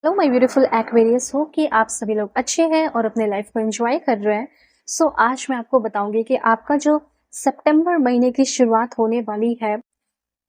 Hello my beautiful Aquarius, हो कि आप सभी लोग अच्छे हैं और अपने लाइफ को एंजॉय कर रहे हैं। आज मैं आपको बताऊंगी कि आपका जो सितंबर महीने की शुरुआत होने वाली है,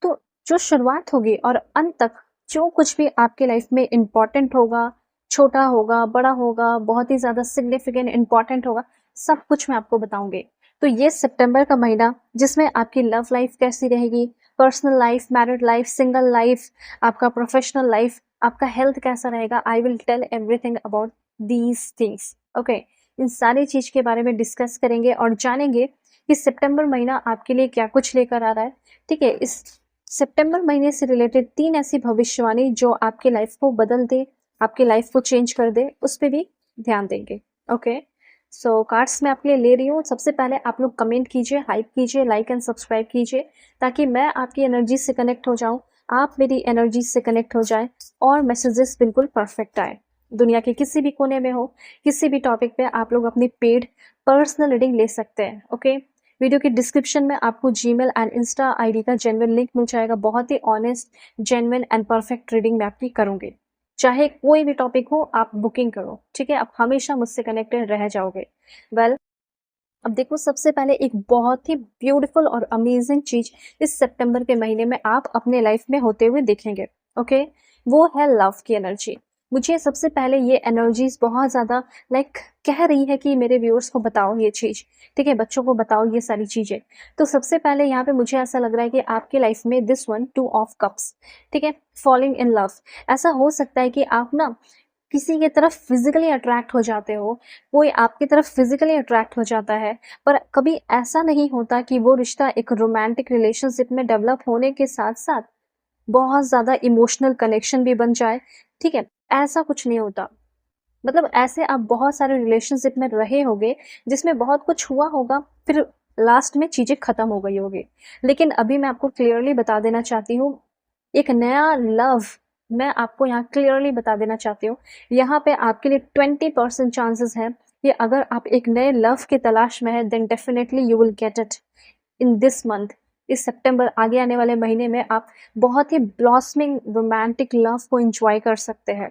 तो जो शुरुआत होगी और अंत तक जो कुछ भी आपके लाइफ में इम्पोर्टेंट होगा, छोटा होगा, बड़ा होगा, बहुत ही ज़्यादा सिग्निफिकेंट इम्पोर्टेंट होगा, सब कुछ मैं आपको बताऊंगी। तो ये सितंबर का महीना जिसमें आपकी लव लाइफ कैसी रहेगी, personal life, married life, single life, आपका प्रोफेशनल लाइफ, आपका हेल्थ कैसा रहेगा, I will tell everything about these things. Okay, इन सारी चीज के बारे में डिस्कस करेंगे और जानेंगे कि सितंबर महीना आपके लिए क्या कुछ लेकर आ रहा है। ठीक है, इस सितंबर महीने से रिलेटेड 3 ऐसी भविष्यवाणी जो आपकी लाइफ को बदल दे, आपकी लाइफ को चेंज कर दे, उस पे भी ध्यान देंगे। ओके, कार्ड्स मैं आपके लिए ले रही हूँ। सबसे पहले आप लोग कमेंट कीजिए, हाइप कीजिए, लाइक एंड सब्सक्राइब कीजिए, ताकि मैं आपकी एनर्जी से कनेक्ट हो जाऊँ, आप मेरी एनर्जी से कनेक्ट हो जाए और मैसेजेस बिल्कुल परफेक्ट आए। दुनिया के किसी भी कोने में हो, किसी भी टॉपिक पे आप लोग अपनी पेड पर्सनल रीडिंग ले सकते हैं। ओके, वीडियो के डिस्क्रिप्शन में आपको जीमेल एंड इंस्टा आईडी का जेन्युइन लिंक मिल जाएगा। बहुत ही honest, genuine and perfect reading मैं आपकी करूंगी। चाहे कोई भी टॉपिक हो, आप बुकिंग करो, ठीक है, आप हमेशा मुझसे कनेक्टेड रह जाओगे। वेल, अब देखो, सबसे पहले एक बहुत ही ब्यूटीफुल और अमेजिंग चीज इस सितंबर के महीने में आप अपने लाइफ में होते हुए देखेंगे। ओके, वो है लव की एनर्जी। मुझे सबसे पहले ये एनर्जीज बहुत ज्यादा कह रही है कि मेरे व्यूअर्स को बताओ ये चीज, ठीक है, बच्चों को बताओ ये सारी चीजें। तो सबसे पहले यहाँ पे मुझे ऐसा लग रहा है कि आपकी लाइफ में दिस वन, 2 ऑफ कप्स, ठीक है, फॉलिंग इन लव। ऐसा हो सकता है कि आप ना किसी की तरफ फिजिकली अट्रैक्ट हो जाते हो, कोई आपकी तरफ फिजिकली अट्रैक्ट हो जाता है, पर कभी ऐसा नहीं होता कि वो रिश्ता एक रोमांटिक रिलेशनशिप में डेवलप होने के साथ साथ बहुत ज्यादा इमोशनल कनेक्शन भी बन जाए। ठीक है, ऐसा कुछ नहीं होता। मतलब ऐसे आप बहुत सारे रिलेशनशिप में रहे होगे जिसमें बहुत कुछ हुआ होगा, फिर लास्ट में चीजें खत्म हो गई होगी। लेकिन अभी मैं आपको क्लियरली बता देना चाहती हूँ, एक नया लव, मैं आपको यहाँ क्लियरली बता देना चाहती हूँ, यहाँ पे आपके लिए 20% चांसेस है कि अगर आप एक नए लव की तलाश में है, then definitely you will get it in this month. इस सितंबर, आगे आने वाले महीने में आप बहुत ही ब्लॉसमिंग रोमांटिक लव को एंजॉय कर सकते हैं।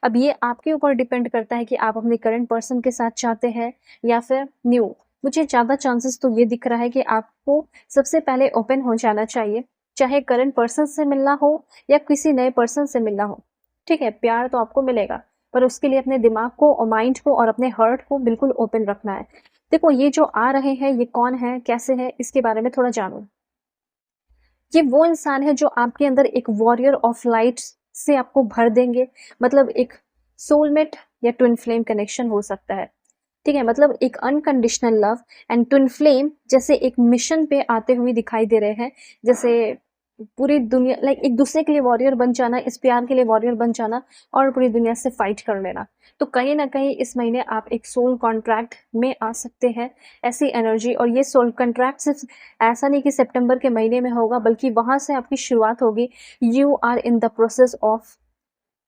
अब ये आपके ऊपर डिपेंड करता है कि आप अपने करंट पर्सन के साथ चाहते हैं या फिर न्यू। मुझे ज़्यादा चांसेस तो ये दिख रहा है कि आपको सबसे पहले ओपन हो जाना चाहिए, चाहे करंट पर्सन से मिलना हो या किसी नए पर्सन से मिलना हो। ठीक है, प्यार तो आपको मिलेगा, पर उसके लिए अपने दिमाग को और माइंड को और अपने हार्ट को बिल्कुल ओपन रखना है। देखो, ये जो आ रहे हैं, ये कौन है, कैसे है, इसके बारे में थोड़ा जानो। ये वो इंसान है जो आपके अंदर एक वॉरियर ऑफ लाइट से आपको भर देंगे। मतलब एक सोलमेट या ट्विन फ्लेम कनेक्शन हो सकता है। ठीक है, मतलब एक unconditional love and twin flame जैसे एक मिशन पे आते हुए दिखाई दे रहे हैं। जैसे पूरी दुनिया, एक दूसरे के लिए वॉरियर बन जाना, इस प्यार के लिए वॉरियर बन जाना और पूरी दुनिया से फाइट कर लेना। तो कहीं ना कहीं इस महीने आप एक सोल कॉन्ट्रैक्ट में आ सकते हैं, ऐसी एनर्जी। और ये सोल कॉन्ट्रैक्ट सिर्फ ऐसा नहीं कि सितंबर के महीने में होगा, बल्कि वहां से आपकी शुरुआत होगी। You are in the process of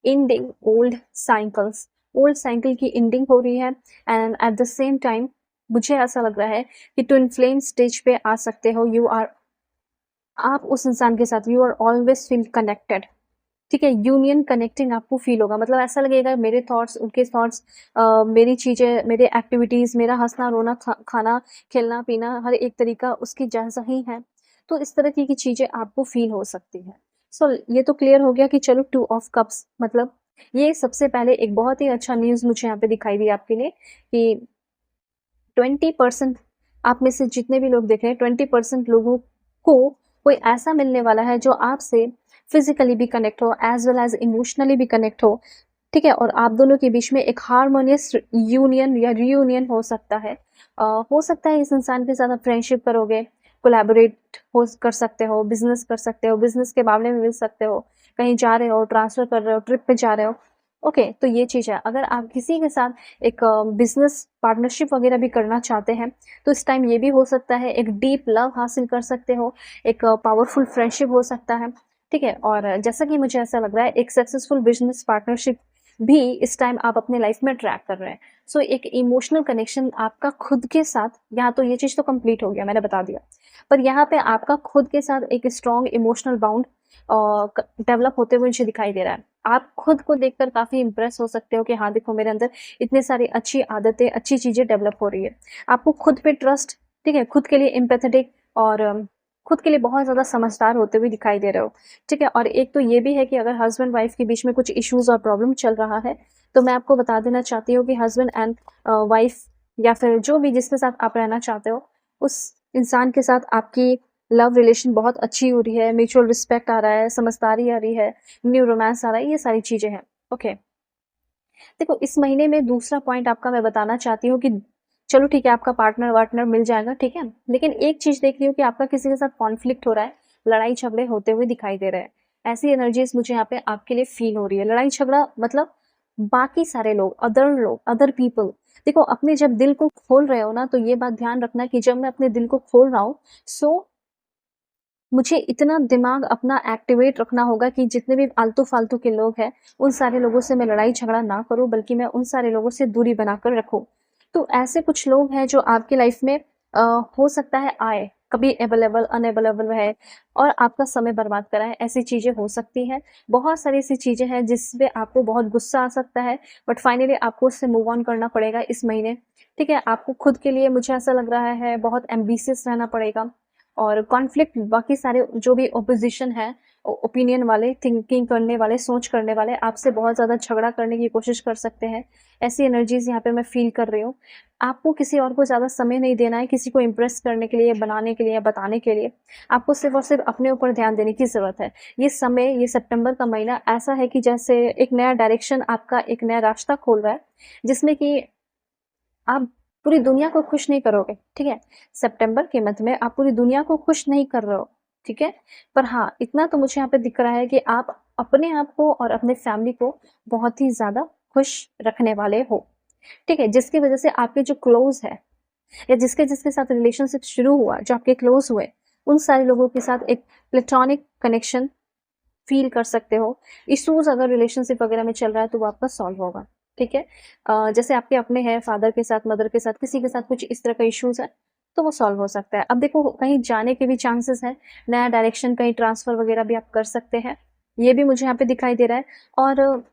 ending old cycles. Old cycle की एंडिंग हो रही है and at the same time मुझे ऐसा लग रहा है कि ट्विन फ्लेम स्टेज पे आ सकते हो। आप उस इंसान के साथ you are always feel connected. ठीक है, यूनियन कनेक्टिंग आपको फील होगा। मतलब ऐसा लगेगा मेरे थॉट्स, उनके थॉट्स, मेरी चीजें, मेरे एक्टिविटीज, मेरा हंसना रोना, खाना खेलना पीना, हर एक तरीका उसकी जैसा ही है। तो इस तरह की चीजें आपको फील हो सकती है। ये तो क्लियर हो गया कि चलो 2 ऑफ कप्स, मतलब ये सबसे पहले एक बहुत ही अच्छा न्यूज मुझे यहाँ पे दिखाई दी आपके लिए कि 20% आप में से जितने भी लोग देख रहे हैं, 20% लोगों को कोई ऐसा मिलने वाला है जो आपसे फिजिकली भी कनेक्ट हो एज वेल एज इमोशनली भी कनेक्ट हो। ठीक है, और आप दोनों के बीच में एक हार्मोनियस यूनियन या रीयूनियन हो सकता है। हो सकता है इस इंसान के साथ आप फ्रेंडशिप करोगे, कोलैबोरेट हो कर सकते हो, बिजनेस कर सकते हो, बिजनेस के मामले में मिल सकते हो, कहीं जा रहे हो, ट्रांसफर कर रहे हो, ट्रिप पे जा रहे हो। ओके, तो ये चीज़ है। अगर आप किसी के साथ एक बिजनेस पार्टनरशिप वगैरह भी करना चाहते हैं, तो इस टाइम ये भी हो सकता है, एक डीप लव हासिल कर सकते हो, एक पावरफुल फ्रेंडशिप हो सकता है। ठीक है, और जैसा कि मुझे ऐसा लग रहा है, एक सक्सेसफुल बिजनेस पार्टनरशिप भी इस टाइम आप अपने लाइफ में ट्रैक कर रहे हैं। एक इमोशनल कनेक्शन आपका खुद के साथ, यहाँ तो ये चीज़ तो कंप्लीट हो गया, मैंने बता दिया, पर यहाँ पे आपका खुद के साथ एक स्ट्रॉन्ग इमोशनल बाउंड डेवलप होते हुए मुझे दिखाई दे रहा है। आप खुद को देखकर काफ़ी इम्प्रेस हो सकते हो कि हाँ, देखो मेरे अंदर इतनी सारी अच्छी आदतें, अच्छी चीज़ें डेवलप हो रही है। आपको खुद पे ट्रस्ट, ठीक है? खुद के लिए एम्पैथेटिक और खुद के लिए बहुत ज़्यादा समझदार होते हुए दिखाई दे रहे हो, ठीक है? और एक तो ये भी है कि अगर हस्बैंड वाइफ के बीच में कुछ इश्यूज़ और प्रॉब्लम चल रहा है, तो मैं आपको बता देना चाहती हूँ कि हस्बैंड एंड वाइफ या फिर जो भी जिसके साथ आप रहना चाहते हो, उस इंसान के साथ आपकी लव रिलेशन बहुत अच्छी हो रही है, म्यूचुअल रिस्पेक्ट आ रहा है, समझदारी आ रही है, न्यू रोमांस आ रहा है, ये सारी चीज़ें हैं। ओके। देखो इस महीने में दूसरा पॉइंट आपका मैं बताना चाहती हूँ कि चलो ठीक है, आपका पार्टनर-वार्टनर मिल जाएगा, ठीक है? लेकिन एक चीज़ देख रही हूँ कि आपका किसी के साथ कॉन्फ्लिक्ट हो रहा है, लड़ाई-झगड़े होते हुए दिखाई दे रहे हैं। ऐसी एनर्जीज़ मुझे यहाँ पे आपके लिए फ़ील हो रही है। लड़ाई-झगड़ा मतलब बाकी सारे लोग, अदर पीपल। देखो अपने जब दिल को खोल रहे हो ना, तो ये बात ध्यान रखना कि जब मैं अपने दिल को खोल रहा हूँ, सो मुझे इतना दिमाग अपना एक्टिवेट रखना होगा कि जितने भी आलतू-फालतू के लोग हैं, उन सारे लोगों से मैं लड़ाई-झगड़ा ना करूँ, बल्कि मैं उन सारे लोगों से दूरी बनाकर रखूँ। तो ऐसे कुछ लोग हैं जो आपकी लाइफ में हो सकता है आए, कभी अवेलेबल, अनअवेलेबल है और आपका समय बर्बाद कराए, ऐसी चीज़ें हो सकती हैं। बहुत सारी ऐसी चीज़ें हैं जिसपे आपको बहुत गुस्सा आ सकता है, बट फाइनली आपको उससे मूव ऑन करना पड़ेगा इस महीने, ठीक है? आपको खुद के लिए मुझे ऐसा लग रहा है बहुत एम्बिशियस रहना पड़ेगा। और कॉन्फ्लिक्ट बाकी सारे जो भी ऑपोजिशन है, ओपिनियन वाले, थिंकिंग करने वाले, सोच करने वाले आपसे बहुत ज़्यादा झगड़ा करने की कोशिश कर सकते हैं। ऐसी एनर्जीज़ यहाँ पे मैं फ़ील कर रही हूँ। आपको किसी और को ज़्यादा समय नहीं देना है, किसी को इम्प्रेस करने के लिए, बनाने के लिए या बताने के लिए। आपको सिर्फ़ और सिर्फ़ अपने ऊपर ध्यान देने की ज़रूरत है। ये समय, ये सितंबर का महीना ऐसा है कि जैसे एक नया डायरेक्शन आपका एक नया रास्ता खोल रहा है, जिसमें कि आप पूरी दुनिया को खुश नहीं करोगे, ठीक है? सितंबर के मंथ में आप पूरी दुनिया को खुश नहीं कर रहे हो, ठीक है? पर हाँ, इतना तो मुझे यहाँ पे दिख रहा है कि आप अपने आप को और अपने फैमिली को बहुत ही ज़्यादा खुश रखने वाले हो, ठीक है? जिसकी वज़ह से आपके जो क्लोज़ है या जिसके-जिसके साथ रिलेशनशिप शुरू हुआ, जो आपके क्लोज़ हुए, उन सारे लोगों के साथ एक प्लेटोनिक कनेक्शन फ़ील कर सकते हो। इश्यूज़ अगर रिलेशनशिप वगैरह में चल रहा है तो वो आपका सॉल्व होगा, ठीक है? जैसे आपके अपने हैं फादर के साथ, मदर के साथ, किसी के साथ कुछ इस तरह का इश्यूज़ है, तो वो सॉल्व हो सकता है। अब देखो कहीं जाने के भी चांसेस हैं, नया डायरेक्शन कहीं ट्रांसफ़र वगैरह भी आप कर सकते हैं, ये भी मुझे यहाँ पे दिखाई दे रहा है और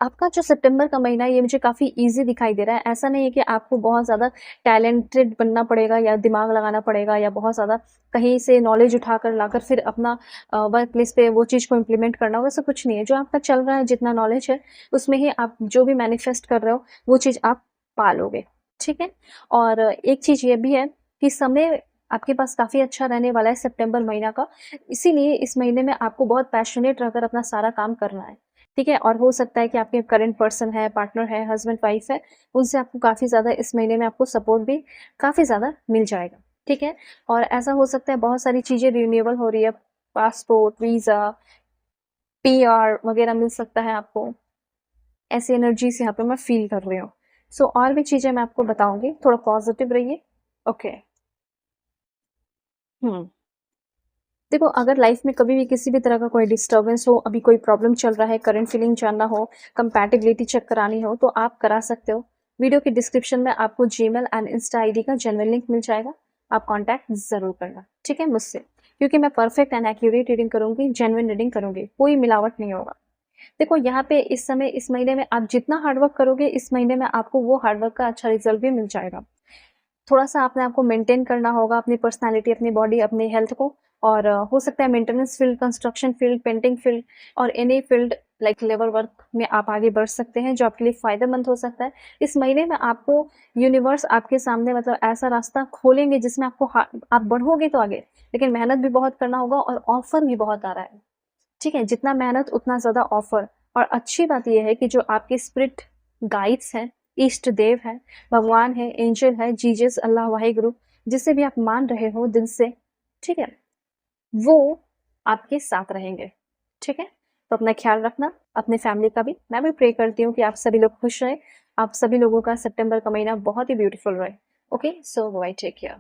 आपका जो सितंबर का महीना है ये मुझे काफ़ी ईज़ी दिखाई दे रहा है। ऐसा नहीं है कि आपको बहुत ज़्यादा टैलेंटेड बनना पड़ेगा या दिमाग लगाना पड़ेगा या बहुत ज़्यादा कहीं से नॉलेज उठाकर लाकर फिर अपना वर्क प्लेस पे वो चीज़ को इम्प्लीमेंट करना होगा, ऐसा कुछ नहीं है। जो आपका चल रहा है, जितना नॉलेज है, उसमें ही आप जो भी मैनिफेस्ट कर रहे हो, वो चीज़ आप पा लोगे, ठीक है? और एक चीज़ ये भी है कि समय आपके पास काफ़ी अच्छा रहने वाला है सितंबर महीना का, इसीलिए इस महीने में आपको बहुत पैशनेट रहकर अपना सारा काम करना है। ठीक है? और हो सकता है कि आपके करंट पर्सन है, पार्टनर है, हस्बैंड-वाइफ है, उनसे आपको काफ़ी ज़्यादा इस महीने में आपको सपोर्ट भी काफ़ी ज़्यादा मिल जाएगा, ठीक है? और ऐसा हो सकता है बहुत सारी चीज़ें रिन्यूएबल हो रही है, पासपोर्ट, वीज़ा, पीआर वगैरह मिल सकता है आपको। ऐसी एनर्जीज़ यहाँ पे मैं फ़ील कर रही हूँ। सो और भी चीज़ें मैं आपको बताऊँगी, थोड़ा पॉज़िटिव रहिए। ओके। हुँ। देखो, अगर लाइफ में कभी भी किसी भी तरह का कोई डिस्टर्बेंस हो, अभी कोई प्रॉब्लम चल रहा है, करंट फीलिंग जानना हो, कंपैटिबिलिटी चेक करानी हो, तो आप करा सकते हो। वीडियो के डिस्क्रिप्शन में आपको जीमेल एंड इंस्टा आईडी का जेन्युइन लिंक मिल जाएगा। आप कॉन्टैक्ट ज़रूर करना, ठीक है, मुझसे। क्योंकि मैं परफेक्ट एंड एक्यूरेट रीडिंग करूँगी, जेन्युइन रीडिंग करूँगी, कोई मिलावट नहीं होगा। देखो, यहाँ पे इस समय इस महीने में आप जितना हार्ड वर्क करोगे, इस महीने में आपको वो हार्ड वर्क का अच्छा रिज़ल्ट भी मिल जाएगा। थोड़ा-सा अपने आप को मेंटेन करना होगा, अपनी पर्सनैलिटी, अपनी बॉडी, अपनी हेल्थ को और हो सकता है maintenance field, construction field, painting field और any field like labour work में आप आगे बढ़ सकते हैं, जो आपके लिए फ़ायदेमंद हो सकता है। इस महीने में आपको यूनिवर्स आपके सामने मतलब ऐसा रास्ता खोलेंगे जिसमें आपको आप बढ़ोगे तो आगे, लेकिन मेहनत भी बहुत करना होगा और ऑफ़र भी बहुत आ रहा है, ठीक है? जितना मेहनत उतना ज़्यादा ऑफ़र और अच्छी बात ये है कि जो आपके स्पिरिट गाइड्स हैं, इष्ट देव हैं, भगवान है, एंजल है, जीसस, अल्लाह, वाहेगुरु, जिसे भी आप मान रहे हो दिल से, ठीक है? वो आपके साथ रहेंगे, ठीक है? तो अपना ख़्याल रखना, अपने फैमिली का भी। मैं भी प्रे करती हूँ कि आप सभी लोग खुश रहें, आप सभी लोगों का सितंबर का महीना बहुत ही ब्यूटीफुल रहे। ओके? सो बाय, टेक केयर।